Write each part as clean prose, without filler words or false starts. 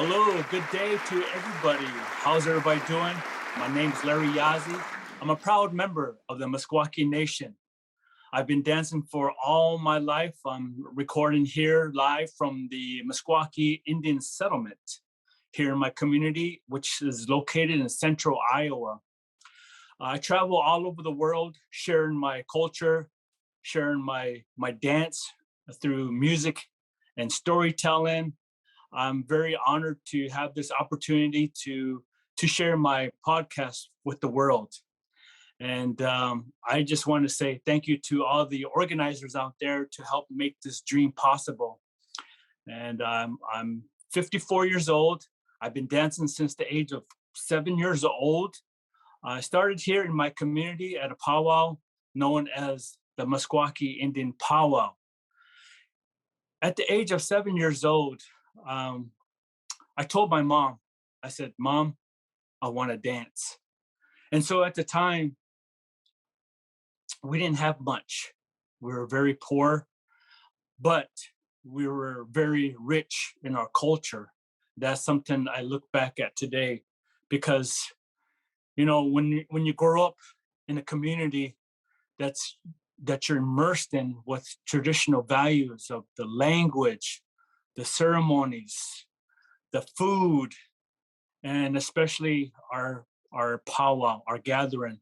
Hello, good day to everybody. How's everybody doing? My name's Larry Yazzie. I'm a proud member of the Meskwaki Nation. I've been dancing for all my life. I'm recording here live from the Meskwaki Indian settlement here in my community, which is located in central Iowa. I travel all over the world, sharing my culture, sharing my dance through music and storytelling. I'm very honored to have this opportunity to share my podcast with the world. And I just want to say thank you to all the organizers out there to help make this dream possible. And I'm 54 years old. I've been dancing since the age of 7 years old. I started here in my community at a powwow known as the Meskwaki Indian Powwow. At the age of 7 years old, um, I told my mom, I said, Mom, I want to dance. And so at the time, we didn't have much. We were very poor, but we were very rich in our culture. That's something I look back at today because, when you grow up in a community that's that you're immersed in with traditional values of the language, the ceremonies, the food, and especially our powwow, our gathering.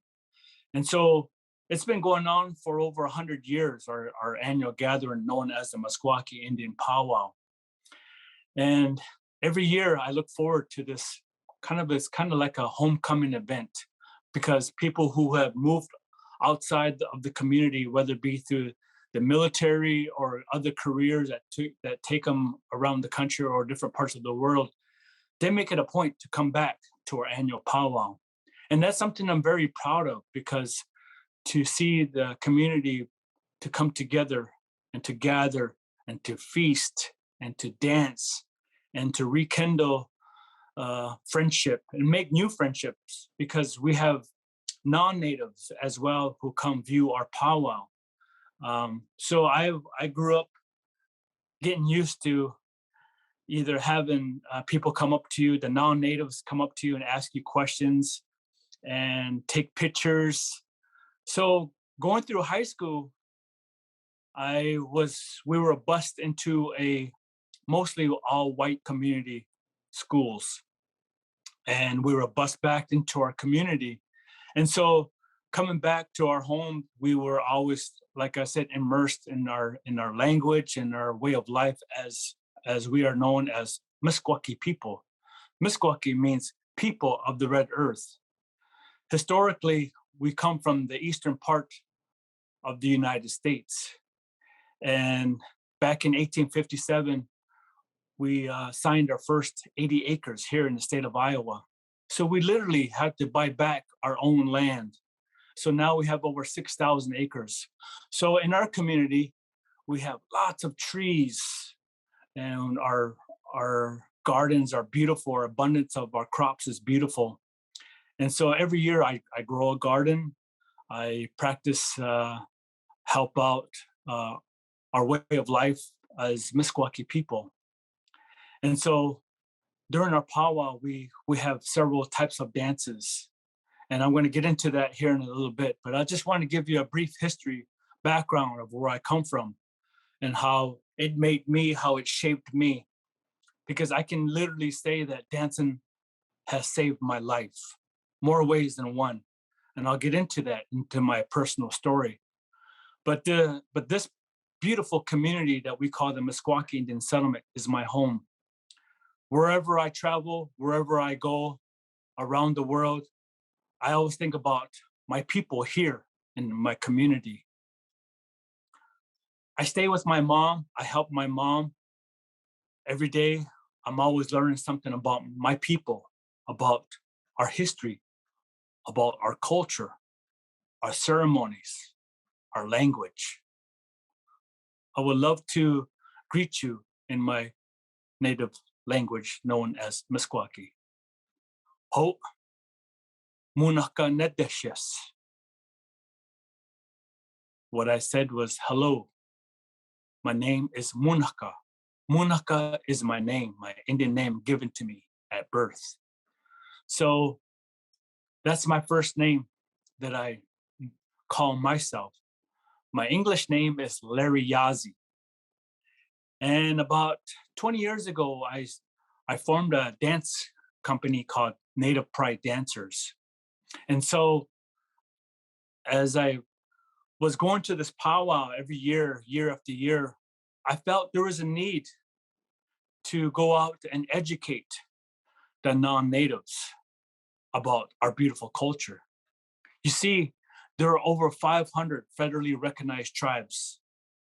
And so it's been going on for over 100 years, our annual gathering known as the Meskwaki Indian Powwow. And every year I look forward to this it's kind of like a homecoming event because people who have moved outside of the community, whether it be through the military or other careers that take them around the country or different parts of the world, they make it a point to come back to our annual powwow. And that's something I'm very proud of because to see the community to come together and to gather and to feast and to dance and to rekindle friendship and make new friendships because we have non-natives as well who come view our powwow. So I grew up getting used to either having people come up to you, the non-natives come up to you and ask you questions and take pictures. So going through high school, we were bused into a mostly all white community schools, and we were bused back into our community. And so coming back to our home, we were always, like I said, immersed in our language and our way of life as we are known as Meskwaki people. Meskwaki means people of the red earth. Historically, we come from the eastern part of the United States. And back in 1857, we signed our first 80 acres here in the state of Iowa. So we literally had to buy back our own land. So now we have over 6,000 acres. So in our community, we have lots of trees, and our gardens are beautiful. Our abundance of our crops is beautiful. And so every year I grow a garden. I practice, help out our way of life as Meskwaki people. And so during our powwow, we have several types of dances. And I'm going to get into that here in a little bit. But I just want to give you a brief history background of where I come from and how it made me, how it shaped me. Because I can literally say that dancing has saved my life more ways than one. And I'll get into that into my personal story. But this beautiful community that we call the Meskwaki Indian Settlement is my home. Wherever I travel, wherever I go around the world, I always think about my people here in my community. I stay with my mom. I help my mom every day. I'm always learning something about my people, about our history, about our culture, our ceremonies, our language. I would love to greet you in my native language known as Meskwaki. Ho munaka nedeshes. What I said was, hello, my name is Munaka. Munaka is my name, my Indian name given to me at birth. So that's my first name that I call myself. My English name is Larry Yazzie. And about 20 years ago, I formed a dance company called Native Pride Dancers. And so as I was going to this powwow every year, year after year, I felt there was a need to go out and educate the non-natives about our beautiful culture. You see, there are over 500 federally recognized tribes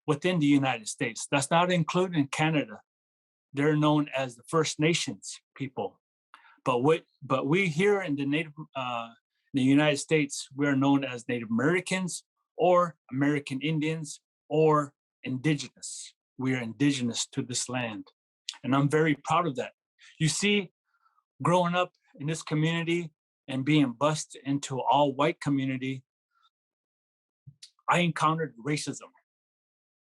within the United States. That's not including Canada. They're known as the First Nations people. But we here in the United States, we're known as Native Americans or American Indians or Indigenous. We are indigenous to this land. And I'm very proud of that. You see, growing up in this community and being bused into all white community, I encountered racism.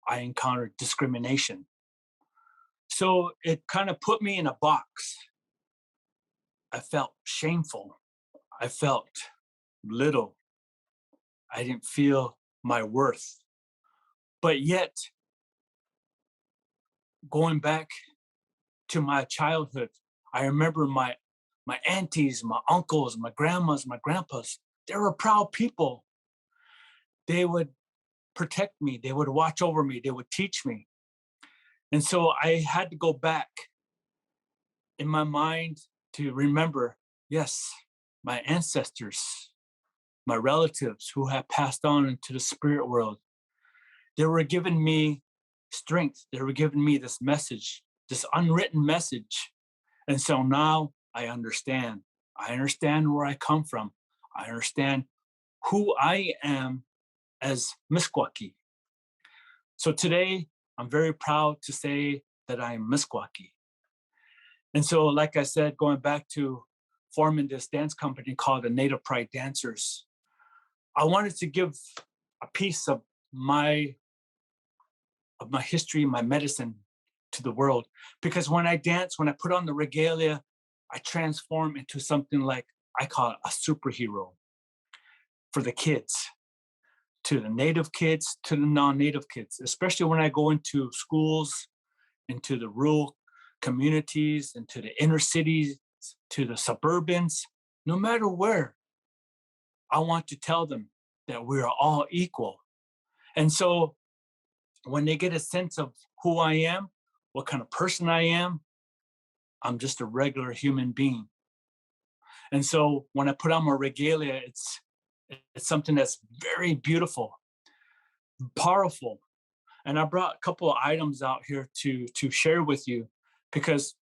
I encountered discrimination. So it kind of put me in a box. I felt shameful. I felt little. I didn't feel my worth. But yet, going back to my childhood, I remember my aunties, my uncles, my grandmas, my grandpas. They were proud people. They would protect me. They would watch over me. They would teach me. And so I had to go back in my mind to remember, yes, my ancestors, my relatives who have passed on into the spirit world, they were giving me strength. They were giving me this message, this unwritten message. And so now I understand. I understand where I come from. I understand who I am as Meskwaki. So today, I'm very proud to say that I am Meskwaki. And so, like I said, going back to forming this dance company called the Native Pride Dancers, I wanted to give a piece of my history, my medicine to the world. Because when I dance, when I put on the regalia, I transform into something like I call it a superhero for the kids, to the native kids, to the non-native kids, especially when I go into schools, into the rural communities, into the inner cities, to the suburbans, no matter where, I want to tell them that we are all equal. And so when they get a sense of who I am, what kind of person I am, I'm just a regular human being. And so when I put on my regalia, it's something that's very beautiful, powerful. And I brought a couple of items out here to share with you, because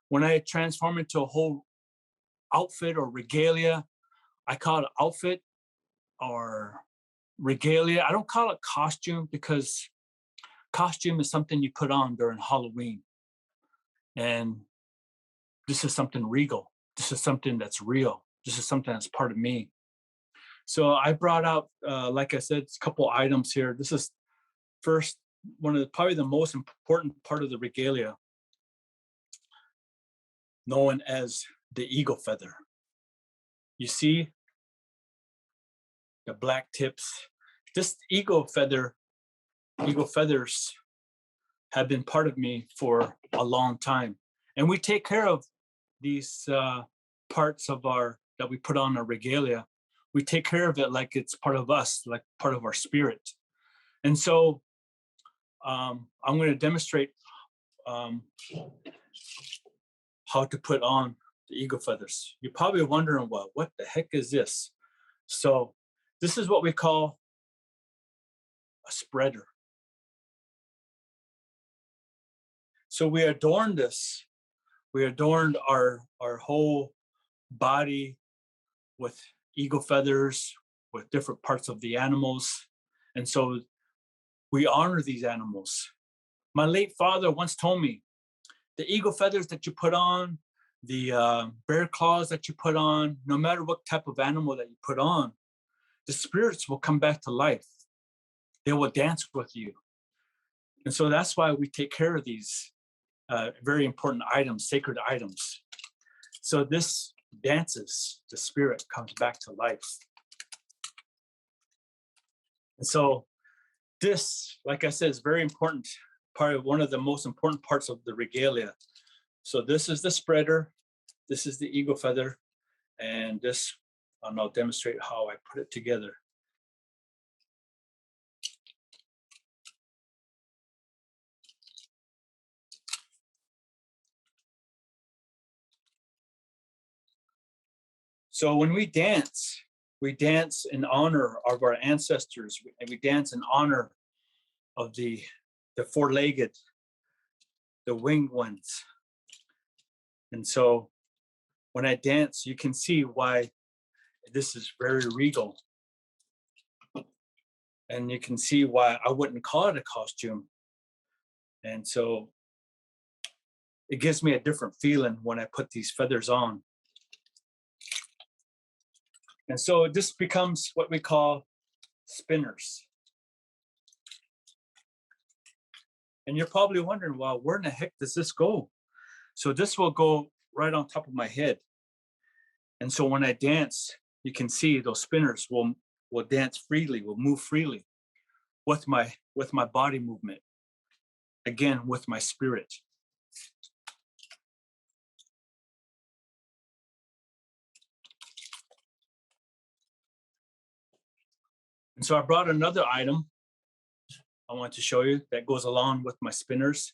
when I transform into a whole outfit or regalia, I call it outfit or regalia. I don't call it costume, because costume is something you put on during Halloween. And this is something regal. This is something that's real. This is something that's part of me. So I brought out, like I said, a couple items here. This is first, one of probably the most important part of the regalia, known as the eagle feather. You see the black tips. This eagle feathers have been part of me for a long time. And we take care of these parts of that we put on our regalia. We take care of it like it's part of us, like part of our spirit. And so I'm going to demonstrate how to put on the eagle feathers. You're probably wondering, well, what the heck is this? So this is what we call a spreader. So we adorn this. We adorned our whole body with eagle feathers, with different parts of the animals. And so we honor these animals. My late father once told me, the eagle feathers that you put on, the bear claws that you put on, no matter what type of animal that you put on, the spirits will come back to life. They will dance with you. And so that's why we take care of these very important items, sacred items. So this dances, the spirit comes back to life. And so this, like I said, is very important, part of one of the most important parts of the regalia. So this is the spreader, this is the eagle feather, and this, and I'll demonstrate how I put it together. So when we dance in honor of our ancestors, and we dance in honor of the four-legged, the winged ones. And so when I dance, you can see why this is very regal. And you can see why I wouldn't call it a costume. And so it gives me a different feeling when I put these feathers on. And so this becomes what we call spinners. And you're probably wondering, well, where in the heck does this go? So this will go right on top of my head. And so when I dance, you can see those spinners will dance freely, will move freely with my body movement. Again, with my spirit. And so I brought another item I want to show you that goes along with my spinners.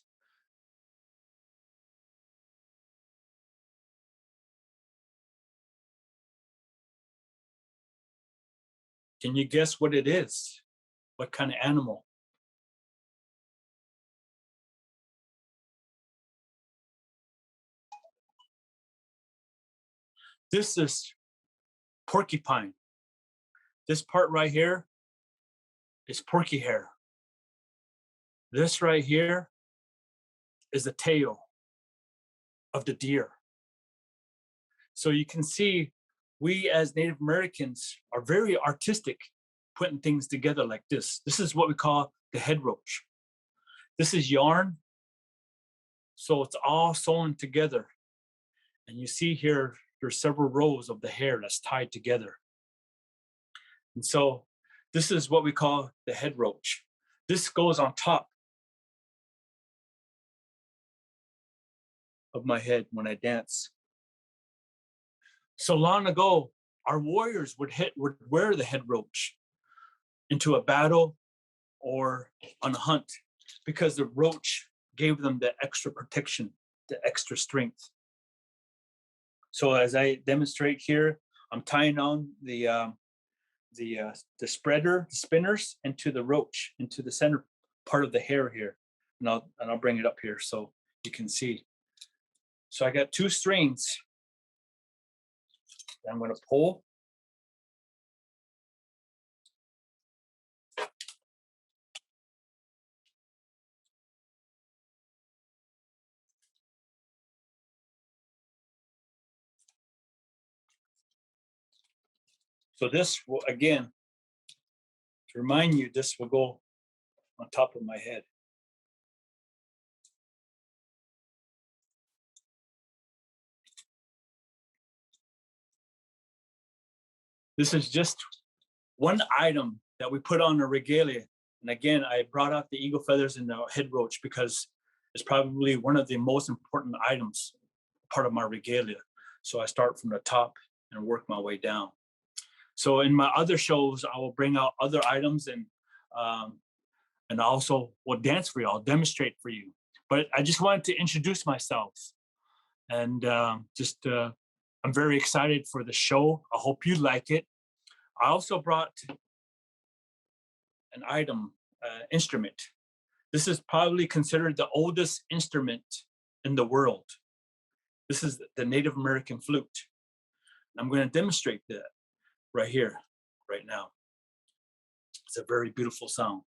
Can you guess what it is? What kind of animal? This is porcupine. This part right here is porky hair. This right here is the tail of the deer. So you can see we as Native Americans are very artistic putting things together like this. This is what we call the head roach. This is yarn. So it's all sewn together. And you see here, there's several rows of the hair that's tied together. And so this is what we call the head roach. This goes on top of my head when I dance. So long ago, our warriors would wear the head roach into a battle or on a hunt because the roach gave them the extra protection, the extra strength. So as I demonstrate here, I'm tying on the spreader, the spinners, into the roach, into the center part of the hair here, and I'll bring it up here so you can see. So I got 2 strings that I'm going to pull. So this will, again, to remind you, this will go on top of my head. This is just one item that we put on the regalia. And again, I brought out the eagle feathers and the head roach because it's probably one of the most important items, part of my regalia. So I start from the top and work my way down. So in my other shows, I will bring out other items and also will dance for you. I'll demonstrate for you. But I just wanted to introduce myself, and I'm very excited for the show. I hope you like it. I also brought an item, instrument. This is probably considered the oldest instrument in the world. This is the Native American flute. I'm going to demonstrate that right here, right now. It's a very beautiful sound.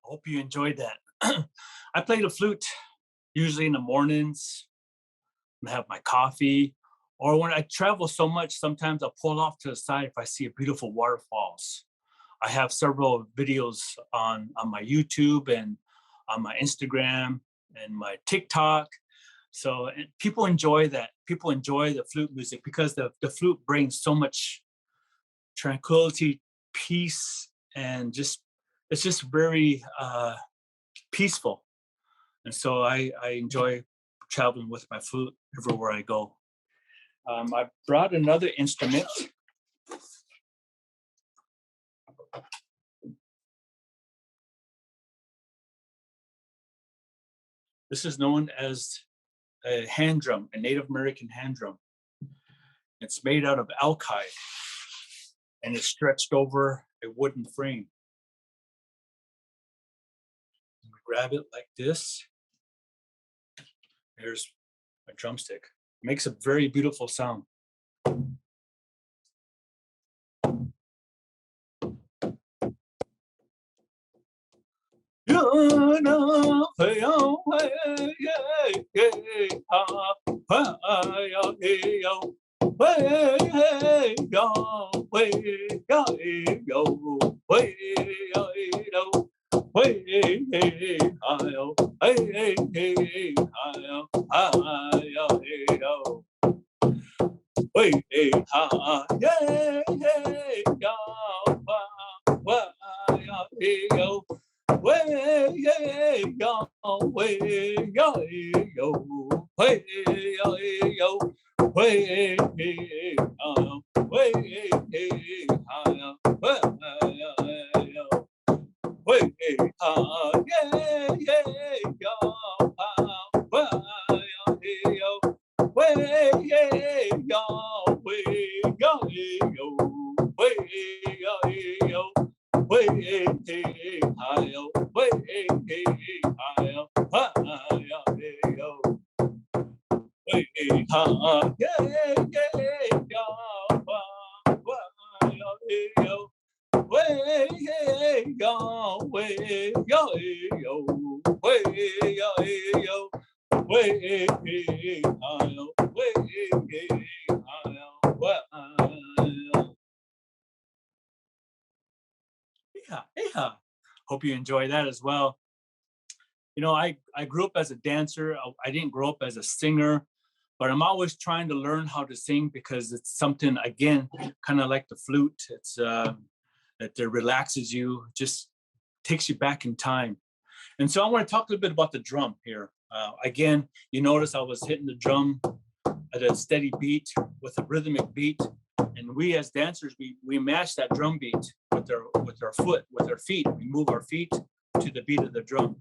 Hope you enjoyed that. I play the flute usually in the mornings and have my coffee. Or when I travel so much, sometimes I'll pull off to the side if I see a beautiful waterfalls. I have several videos on my YouTube and on my Instagram and my TikTok. So and people enjoy that. People enjoy the flute music because the flute brings so much tranquility, peace, and just it's just very peaceful. And so I enjoy traveling with my flute everywhere I go. I brought another instrument. This is known as a hand drum, a Native American hand drum. It's made out of alkite and it's stretched over a wooden frame. We grab it like this. There's a drumstick. It makes a very beautiful sound. Yeah. Hope you enjoy that as well. You know, I grew up as a dancer. I didn't grow up as a singer, but I'm always trying to learn how to sing because it's something, again, kind of like the flute. It's that relaxes you, just takes you back in time. And so I want to talk a little bit about the drum here. Again, you notice I was hitting the drum at a steady beat with a rhythmic beat. And we as dancers, we match that drum beat with our feet. We move our feet to the beat of the drum.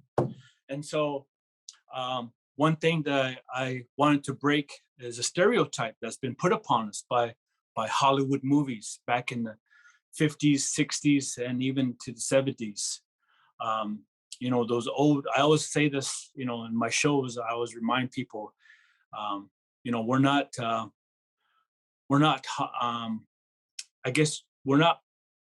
And so one thing that I wanted to break is a stereotype that's been put upon us by Hollywood movies back in the 50s, 60s, and even to the 70s. You know, those old, I always say this, you know, in my shows, I always remind people, you know, we're not, I guess we're not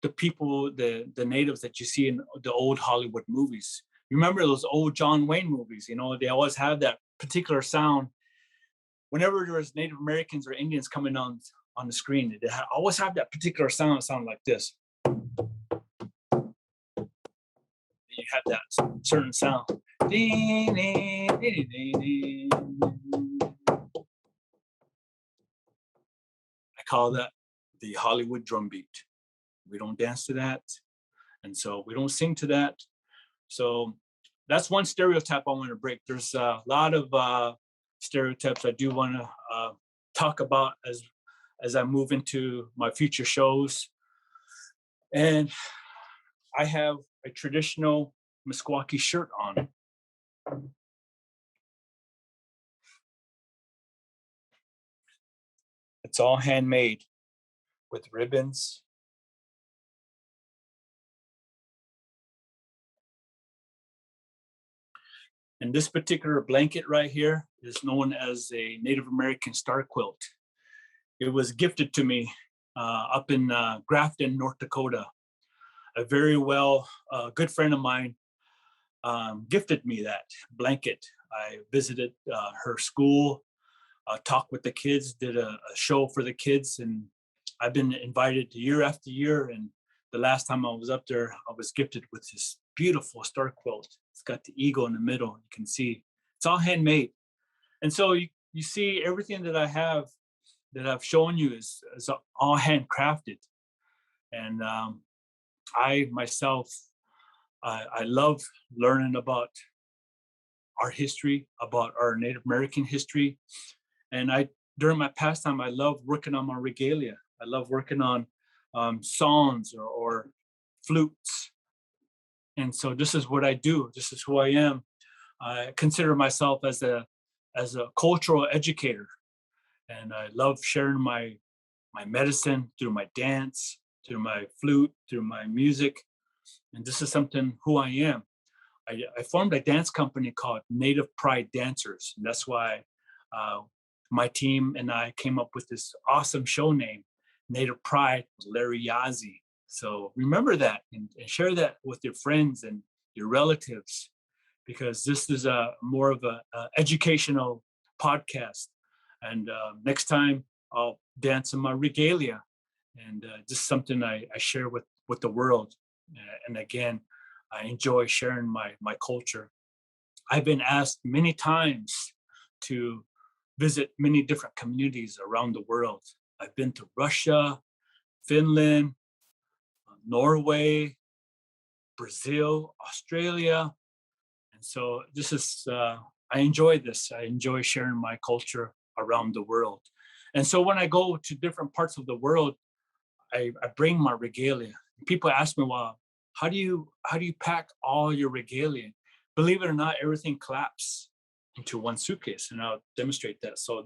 the people, the natives that you see in the old Hollywood movies. Remember those old John Wayne movies, you know, they always have that particular sound. Whenever there was Native Americans or Indians coming on the screen, they always have that particular sound like this. You have that certain sound. I call that the Hollywood drum beat. We don't dance to that, and so we don't sing to that. So that's one stereotype I want to break. There's a lot of stereotypes I do want to talk about as I move into my future shows. And I have a traditional Meskwaki shirt on. It's all handmade with ribbons. And this particular blanket right here is known as a Native American star quilt. It was gifted to me up in Grafton, North Dakota. A very good friend of mine gifted me that blanket. I visited her school, talked with the kids, did a show for the kids, and I've been invited year after year. And the last time I was up there, I was gifted with this beautiful star quilt. It's got the eagle in the middle. You can see it's all handmade. And so you see everything that I have that I've shown you is all handcrafted. And I myself, I love learning about our history, about our Native American history. And during my pastime, I love working on my regalia. I love working on songs or flutes. And so this is what I do. This is who I am. I consider myself as a cultural educator, and I love sharing my medicine through my dance, through my flute, through my music. And this is something who I am. I formed a dance company called Native Pride Dancers. And that's why my team and I came up with this awesome show name, Native Pride with Larry Yazzie. So remember that and share that with your friends and your relatives, because this is a more of a educational podcast. And next time I'll dance in my regalia, and just something I share with the world. And again, I enjoy sharing my culture. I've been asked many times to visit many different communities around the world. I've been to Russia, Finland, Norway, Brazil, Australia. And so this is, I enjoy this. I enjoy sharing my culture around the world. And so when I go to different parts of the world, I bring my regalia. People ask me, well, how do you pack all your regalia? Believe it or not, everything collapses into one suitcase, and I'll demonstrate that. So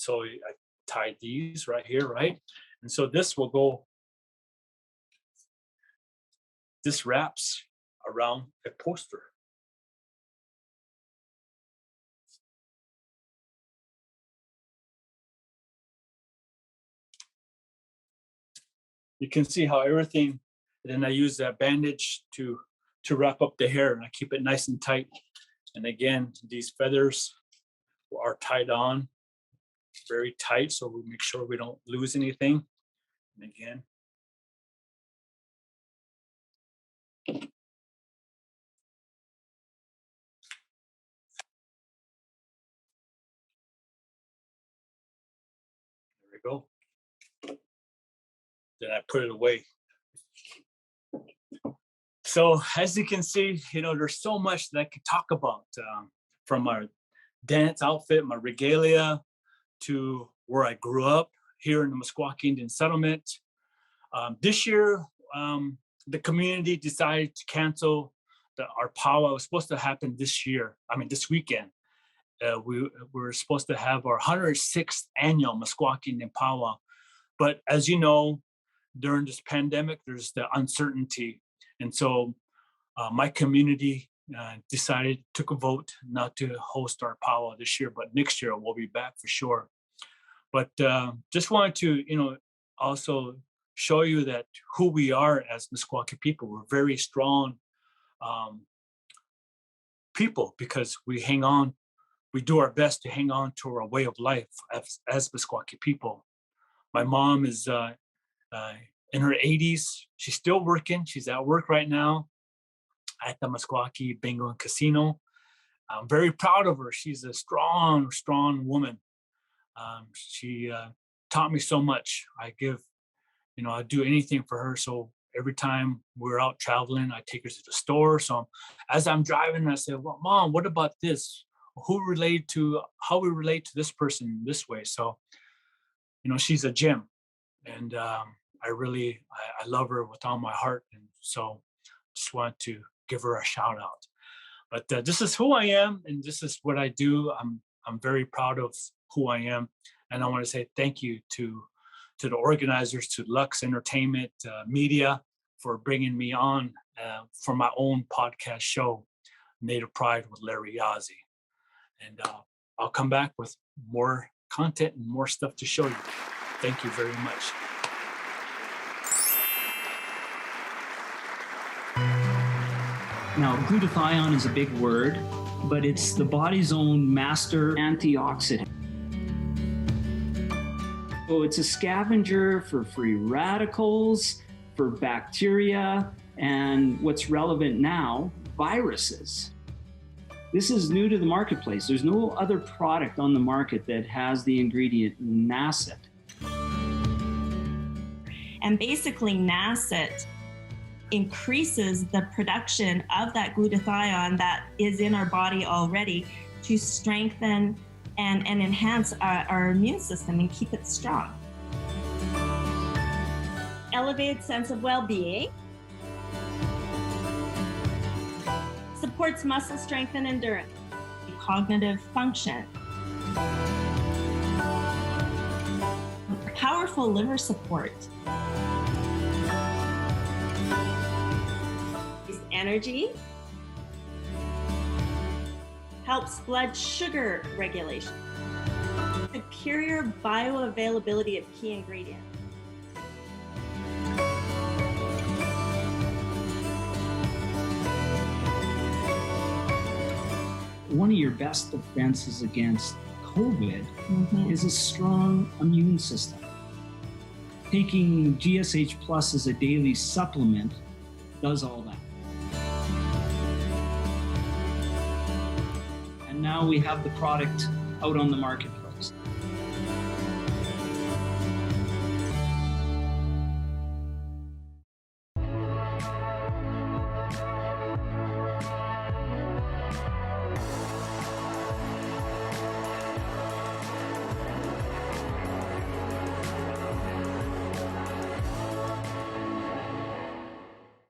I tied these right here, right? And so this wraps around a poster. You can see how everything, and then I use that bandage to wrap up the hair, and I keep it nice and tight. And again, these feathers are tied on very tight, so we make sure we don't lose anything. And again, there we go. Then I put it away. So as you can see, there's so much that I could talk about, from my dance outfit, my regalia, to where I grew up here in the Meskwaki Indian settlement. This year, the community decided to cancel our powwow. It was supposed to happen this weekend. We were supposed to have our 106th annual Meskwaki Indian powwow. But as you know, during this pandemic, there's the uncertainty. And so my community took a vote not to host our powwow this year, but next year we'll be back for sure. But just wanted to, also show you that who we are as Meskwaki people. We're very strong people, because we do our best to hang on to our way of life as Meskwaki people. My mom is in her 80s. She's still working. She's at work right now at the Meskwaki Bingo and Casino. I'm very proud of her. She's a strong, strong woman. She taught me so much. I do anything for her. So every time we're out traveling, I take her to the store. So as I'm driving, I say, well, Mom, what about this? How we relate to this person this way. So, she's a gem, and I love her with all my heart. And so just want to give her a shout out. But this is who I am, and this is what I do. I'm very proud of who I am, and I want to say thank you to the organizers, to Lux Entertainment Media, for bringing me on for my own podcast show, Native Pride with Larry Yazzie. And I'll come back with more content and more stuff to show you. Thank you very much. Now, glutathione is a big word, but it's the body's own master antioxidant. So it's a scavenger for free radicals, for bacteria, and what's relevant now, viruses. This is new to the marketplace. There's no other product on the market that has the ingredient NACET. And basically NACET increases the production of that glutathione that is in our body already to strengthen and enhance our immune system and keep it strong. Elevated sense of well-being. Supports muscle strength and endurance. Cognitive function. Powerful liver support. Energy. Helps blood sugar regulation. Superior bioavailability of key ingredients. One of your best defenses against COVID is a strong immune system. Taking GSH Plus as a daily supplement does all that. And now we have the product out on the marketplace.